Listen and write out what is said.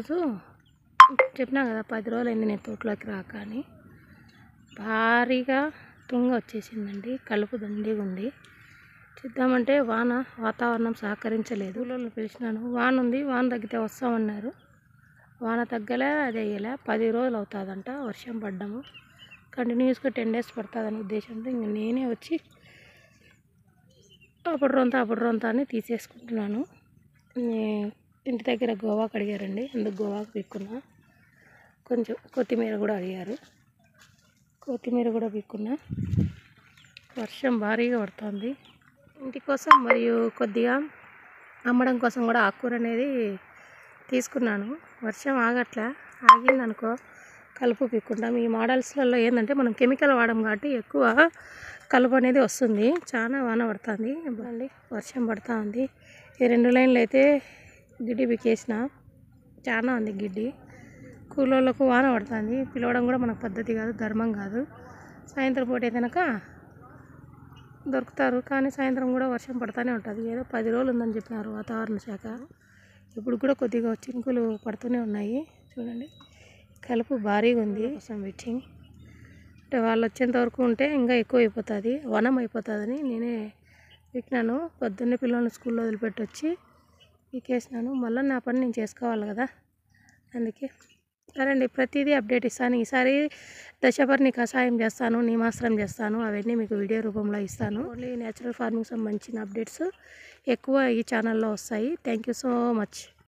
ఈరోజు చెప్పినా కదా 10 రోజులైంది నేను తోటలోకి రాక అని. భారీగా తుంగ వచ్చేసిందండి, కలుపు దండిగా ఉంది. చూద్దామంటే వాతావరణం సహకరించలేదు. ఊళ్ళో పిలిచినాను, వాన ఉంది, వాన తగ్గితే వస్తామన్నారు. వాన తగ్గలే, అది అయ్యలే. 10 రోజులు అవుతుందంట వర్షం పడ్డము. కంటిన్యూస్గా 10 డేస్ పడుతుందని ఉద్దేశంతో ఇంక నేనే వచ్చి అప్పుడు రొంత అని తీసేసుకుంటున్నాను. ఇంటి దగ్గర గోవాకు అడిగారండి, అందుకు గోవాకు పీక్కున్నా. కొంచెం కొత్తిమీర కూడా అడిగారు, కొత్తిమీర కూడా పీక్కున్నా. వర్షం భారీగా పడుతుంది. ఇంటి కోసం మరియు కొద్దిగా అమ్మడం కోసం కూడా ఆకుకూర అనేది తీసుకున్నాను. వర్షం ఆగట్లా, ఆగిందనుకో కలుపు పీక్కుంటాం. ఈ మోడల్స్లలో ఏంటంటే మనం కెమికల్ వాడడం కాబట్టి ఎక్కువ కలుపు అనేది వస్తుంది. చాలా వాన పడుతుంది అండి, వర్షం పడుతూ ఉంది. ఈ 2 లైన్లు అయితే గిడ్డి పీకేసిన, చాలా ఉంది గిడ్డి. కూలోళ్ళకు వాన పడుతుంది, పిలవడం కూడా మనకు పద్ధతి కాదు, ధర్మం కాదు. సాయంత్రం పూట కనుక దొరుకుతారు, కానీ సాయంత్రం కూడా వర్షం పడుతూనే ఉంటుంది. ఏదో 10 రోజులు ఉందని చెప్పినారు వాతావరణ శాఖ. ఇప్పుడు కూడా కొద్దిగా చినుకులు పడుతూనే ఉన్నాయి. చూడండి, కలుపు భారీగా ఉంది. కోసం వెయిటింగ్, అంటే వాళ్ళు వచ్చేంత వరకు ఉంటే ఇంకా ఎక్కువ అయిపోతుంది, వనం అయిపోతుందని నేనే పీకినాను. పొద్దున్నే పిల్లల్ని స్కూల్లో వదిలిపెట్టి వచ్చి పీకేసినాను. మళ్ళీ నా పని నేను చేసుకోవాలి కదా, అందుకే. సరే అండి, ప్రతిదీ అప్డేట్ ఇస్తాను. ఈసారి దశపర్ణి కషాయం చేస్తాను, నిమాస్త్రం చేస్తాను, అవన్నీ మీకు వీడియో రూపంలో ఇస్తాను. ఓన్లీ నేచురల్ ఫార్మింగ్ సంబంధించిన అప్డేట్స్ ఎక్కువ ఈ ఛానల్లో వస్తాయి. Thank you so much.